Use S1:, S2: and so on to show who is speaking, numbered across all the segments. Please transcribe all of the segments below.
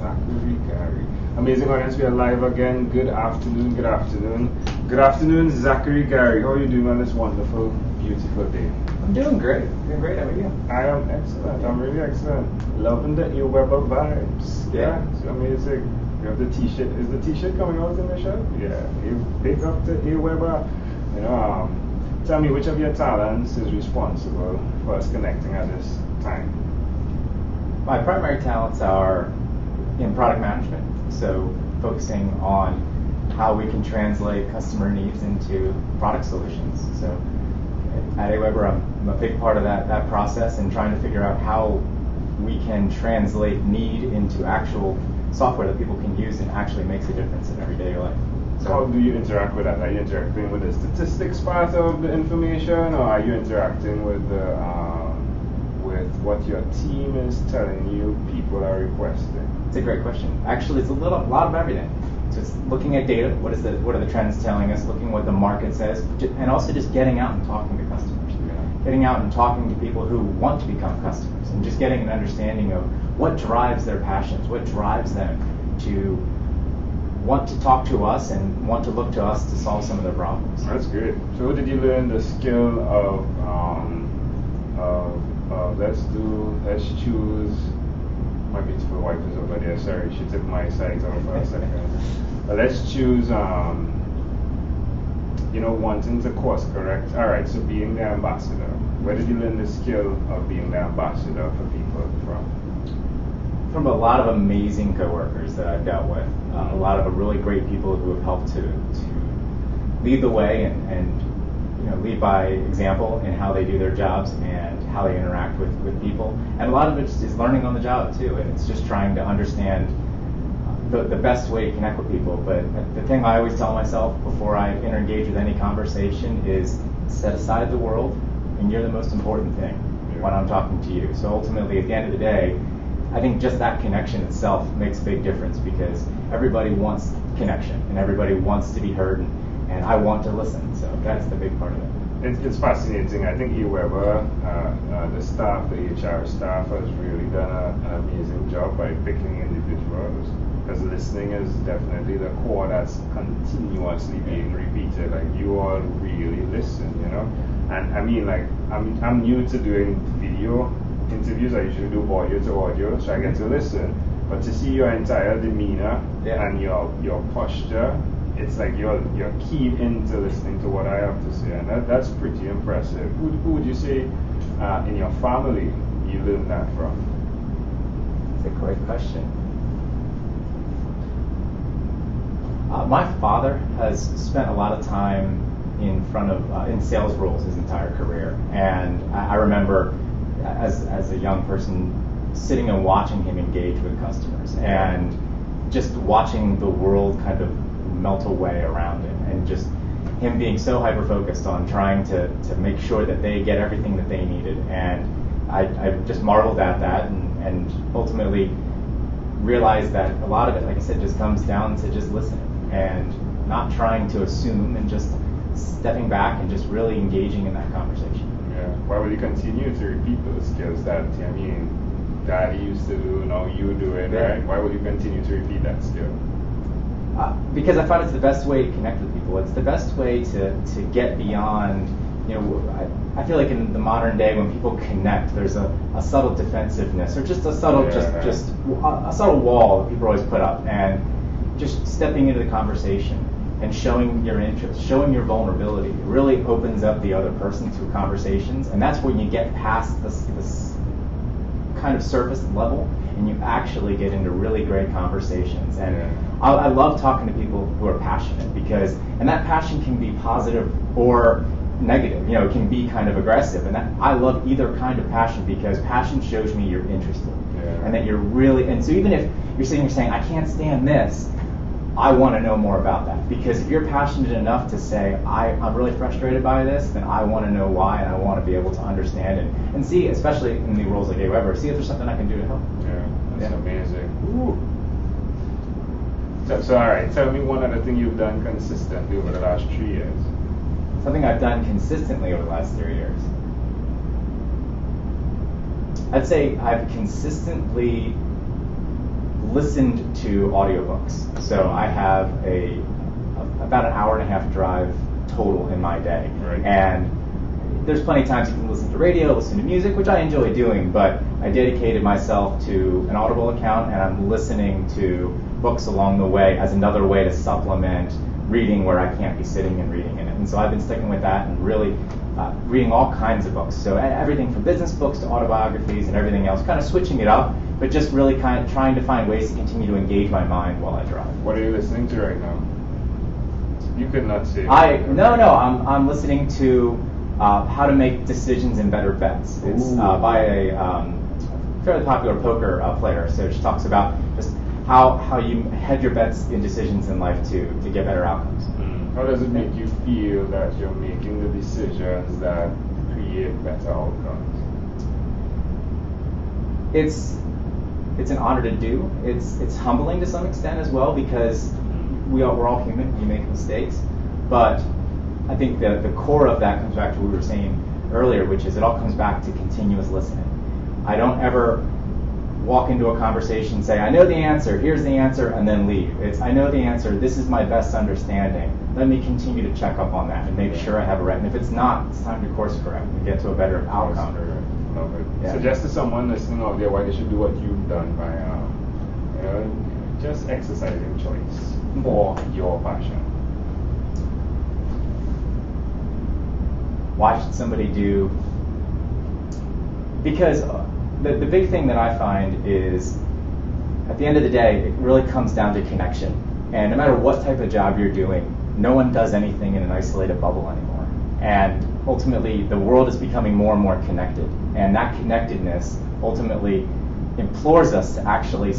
S1: Zachary Gery. Amazing audience, we are live again. Good afternoon, good afternoon. Good afternoon, Zachary Gery. How are you doing on this wonderful, beautiful day?
S2: I'm doing great. Doing great. How are you?
S1: I am excellent. I'm really excellent. Loving the Aweber vibes.
S2: Yeah.
S1: It's amazing. You have the t-shirt. Is the t-shirt coming out in the shop? Yeah. Big up to Aweber. You know, tell me which of your talents is responsible for us connecting at this time?
S2: My primary talents are in product management, so focusing on how we can translate customer needs into product solutions. So at Aweber, I'm a big part of that process and trying to figure out how we can translate need into actual software that people can use and actually makes a difference in everyday life.
S1: So how do you interact with that? Are you interacting with the statistics part of the information, or are you interacting with the with what your team is telling you people are requesting?
S2: It's a great question. Actually, it's a lot of everything. So it's looking at data. What are the trends telling us? Looking what the market says, and also just getting out and talking to customers.
S1: Yeah.
S2: Getting out and talking to people who want to become customers, and just getting an understanding of what drives their passions, what drives them to want to talk to us and want to look to us to solve some of their problems.
S1: That's great. So did you learn the skill of let's choose, my beautiful wife is over there, sorry, she took my sides out for a second. Let's choose, wanting to course correct. All right, so being the ambassador. Where did you learn the skill of being the ambassador for people
S2: From a lot of amazing coworkers that I've dealt with, a lot of really great people who have helped to lead the way and lead by example in how they do their jobs and how they interact with people. And a lot of it is learning on the job too, and it's just trying to understand the best way to connect with people. But the thing I always tell myself before I engage with any conversation is set aside the world, and you're the most important thing when I'm talking to you. So ultimately, at the end of the day, I think just that connection itself makes a big difference, because everybody wants connection and everybody wants to be heard, and I want to listen. So that's the big part of it.
S1: It's fascinating. I think Aweber, the staff, the HR staff, has really done an amazing job by picking individuals, because listening is definitely the core that's continuously being repeated. Like, you all really listen, And I mean, like, I'm new to doing video interviews. I usually do audio to audio, so I get to listen. But to see your entire demeanor and your posture, it's like you're keyed into listening to what I have to say, and that's pretty impressive. Who would you say in your family you learned that from?
S2: That's a great question. My father has spent a lot of time in front of in sales roles his entire career, and I remember as a young person sitting and watching him engage with customers and just watching the world kind of melt away around him, and just him being so hyper focused on trying to make sure that they get everything that they needed. And I just marveled at that, and ultimately realized that a lot of it, like I said, just comes down to just listening and not trying to assume, and just stepping back and just really engaging in that conversation.
S1: Yeah. Why would you continue to repeat those skills that, Daddy used to do, now you do it, right? Why would you continue to repeat that skill?
S2: Because I find it's the best way to connect with people. It's the best way to get beyond, I feel like in the modern day when people connect, there's a subtle defensiveness, or just a subtle, just a subtle wall that people always put up, and just stepping into the conversation and showing your interest, showing your vulnerability, it really opens up the other person to conversations, and that's when you get past this kind of surface level, and you actually get into really great conversations. And I love talking to people who are passionate, and that passion can be positive or negative. It can be kind of aggressive, and I love either kind of passion, because passion shows me you're interested, and that you're really. And so even if you're sitting here saying, I can't stand this, I want to know more about that, because if you're passionate enough to say, I'm really frustrated by this, then I want to know why, and I want to be able to understand it and see, especially in the roles like Aweber, see if there's something I can do to help.
S1: Yeah, that's amazing. Ooh. So all right, tell me one other thing you've done consistently over the last 3 years.
S2: Something I've done consistently over the last 3 years. I'd say I've consistently listened to audiobooks. So I have about an hour and a half drive total in my day.
S1: Right.
S2: And there's plenty of times you can listen to radio, listen to music, which I enjoy doing, but I dedicated myself to an Audible account, and I'm listening to books along the way as another way to supplement reading where I can't be sitting and reading in it. And so I've been sticking with that and really reading all kinds of books. So everything from business books to autobiographies and everything else, kind of switching it up, but just really kind of trying to find ways to continue to engage my mind while I drive.
S1: What are you listening to right now? You could not say.
S2: I'm listening to How to Make Decisions and Better Bets. It's by a fairly popular poker player. So she talks about just how you hedge your bets in decisions in life to get better outcomes.
S1: How does it make you feel that you're making the decisions that create better outcomes?
S2: It's an honor to do. It's humbling to some extent as well, because we're all human. We make mistakes, but I think the core of that comes back to what we were saying earlier, which is it all comes back to continuous listening. I don't ever walk into a conversation and say, I know the answer, here's the answer, and then leave. It's, I know the answer, this is my best understanding. Let me continue to check up on that and make sure I have it right. And if it's not, it's time to course correct and get to a better outcome.
S1: Love it.
S2: Yeah.
S1: Suggest to someone listening out there why they should do what you've done by just exercising choice for your passion.
S2: Why should somebody do? Because the big thing that I find is, at the end of the day, it really comes down to connection. And no matter what type of job you're doing, no one does anything in an isolated bubble anymore. And ultimately, the world is becoming more and more connected. And that connectedness ultimately implores us to actually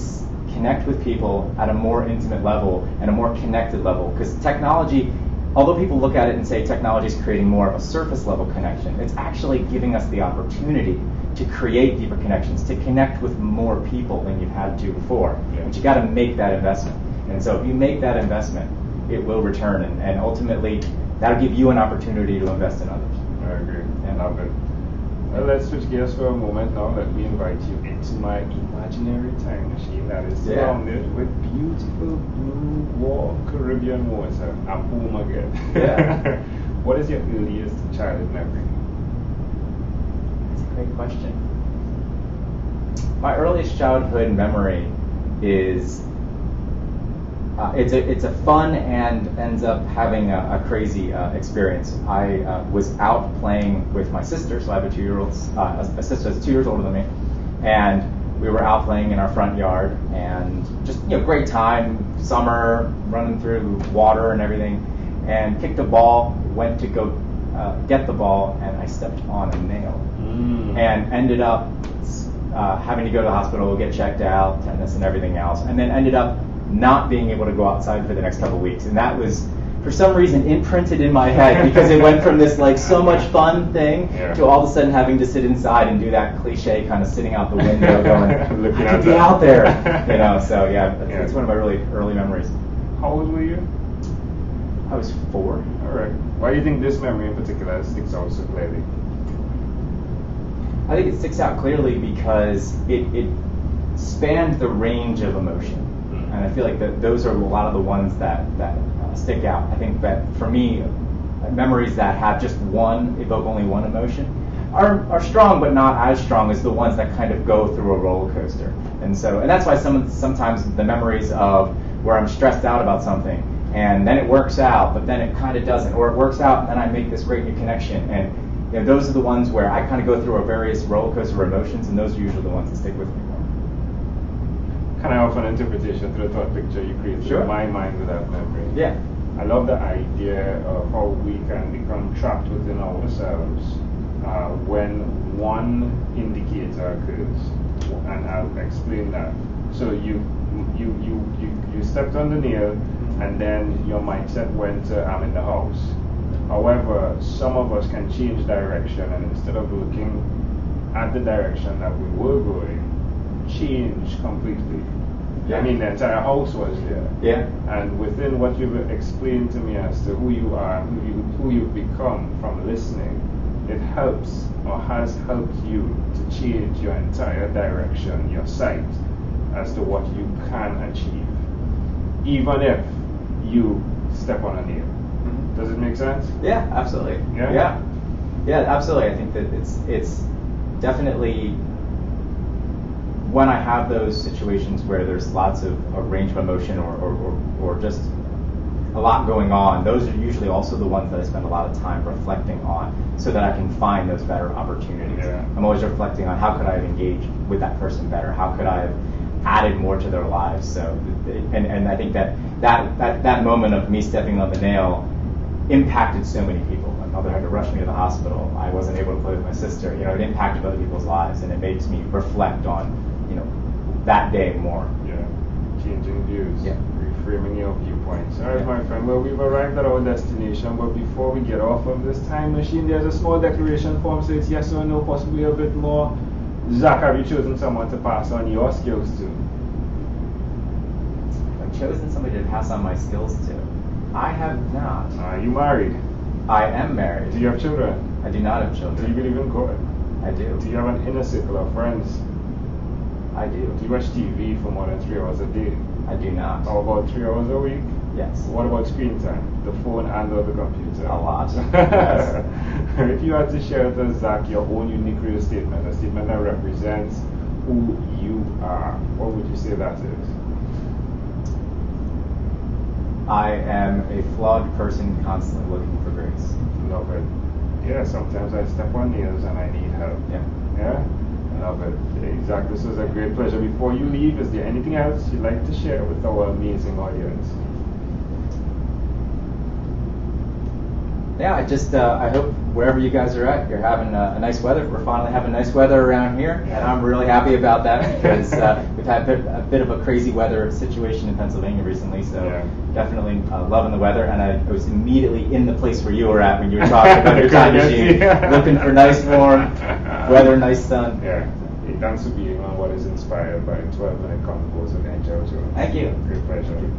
S2: connect with people at a more intimate level and a more connected level. Because technology, although people look at it and say technology is creating more of a surface level connection, it's actually giving us the opportunity to create deeper connections, to connect with more people than you've had to before.
S1: Yeah.
S2: But you got to make that investment. And so if you make that investment, it will return, and ultimately that'll give you an opportunity to invest in others.
S1: I agree.
S2: Yeah.
S1: Love it. Well, let's switch gears for a moment now. Let me invite you into my imaginary time machine that is surrounded with beautiful blue Caribbean water. I'm home again.
S2: Yeah.
S1: What is your earliest childhood memory?
S2: That's a great question. My earliest childhood memory is it's a fun and ends up having a crazy experience. I was out playing with my sister, so I have a 2-year-old, a sister that's 2 years older than me, and we were out playing in our front yard, and just great time, summer, running through water and everything, and kicked a ball, went to go get the ball, and I stepped on a nail, and ended up having to go to the hospital, get checked out, tetanus and everything else, and then ended up not being able to go outside for the next couple of weeks. And that was, for some reason, imprinted in my head, because it went from this so much fun thing to all of a sudden having to sit inside and do that cliche kind of sitting out the window going, I could be out there. So it's one of my really early memories.
S1: How old were you?
S2: I was 4.
S1: All right. Why do you think this memory in particular sticks out so clearly?
S2: I think it sticks out clearly because it spanned the range of emotion. And I feel like that those are a lot of the ones that stick out. I think that for me, memories that have just evoke only one emotion are strong, but not as strong as the ones that kind of go through a roller coaster. And that's why sometimes the memories of where I'm stressed out about something, and then it works out, but then it kind of doesn't, or it works out and then I make this great new connection. And those are the ones where I kind of go through a various roller coaster of emotions, and those are usually the ones that stick with me more.
S1: Can I offer an interpretation to the thought picture you created in my mind with that memory?
S2: Yeah.
S1: I love the idea of how we can become trapped within ourselves when one indicator occurs, and I'll explain that. So you stepped on the nail, and then your mindset went to I'm in the house. However, some of us can change direction, and instead of looking at the direction that we were going, change completely.
S2: Yeah.
S1: I mean, the entire house was there.
S2: Yeah.
S1: And within what you've explained to me as to who you are, who you've become from listening, it helps or has helped you to change your entire direction, your sight. as to what you can achieve, even if you step on a nail.
S2: Mm-hmm.
S1: Does it make sense?
S2: Yeah, absolutely.
S1: Yeah?
S2: Yeah, absolutely. I think that it's definitely when I have those situations where there's lots of a range of emotion or just a lot going on, those are usually also the ones that I spend a lot of time reflecting on so that I can find those better opportunities.
S1: Yeah.
S2: I'm always reflecting on how could I have engaged with that person better? How could I have added more to their lives? So, and I think that moment of me stepping on the nail impacted so many people. My mother had to rush me to the hospital. I wasn't able to play with my sister. It impacted other people's lives, and it makes me reflect on, that day more.
S1: Yeah, changing views.
S2: Yeah.
S1: Reframing your viewpoints. All right, my friend. Well, we've arrived at our destination, but before we get off of this time machine, there's a small declaration form, so it's yes or no, possibly a bit more. Zach, have you chosen someone to pass on your skills to?
S2: I've chosen somebody to pass on my skills to. I have not.
S1: Are you married?
S2: I am married.
S1: Do you have children?
S2: I do not have children.
S1: Do you believe in God?
S2: I do.
S1: Do you have an inner circle of friends?
S2: I do.
S1: Do you watch TV for more than 3 hours a day?
S2: I do not.
S1: How about 3 hours a week?
S2: Yes.
S1: What about screen time? The phone and or the computer?
S2: A lot. Yes.
S1: If you had to share with us, Zach, your own unique real statement, a statement that represents who you are, what would you say that is?
S2: I am a flawed person constantly looking for grace.
S1: Love it. Yeah, sometimes I step on nails and I need help. Yeah? Love it. Zach, this was a great pleasure. Before you leave, is there anything else you'd like to share with our amazing audience?
S2: Yeah, I hope wherever you guys are at, you're having a nice weather. We're finally having nice weather around here, and I'm really happy about that because we've had a bit of a crazy weather situation in Pennsylvania recently, so definitely loving the weather. And I was immediately in the place where you were at when you were talking about your time machine, looking for nice warm weather, nice sun.
S1: Yeah, thanks for being on what is inspired by 12-minute Convos with Angel Jones.
S2: Thank you.
S1: Great pleasure.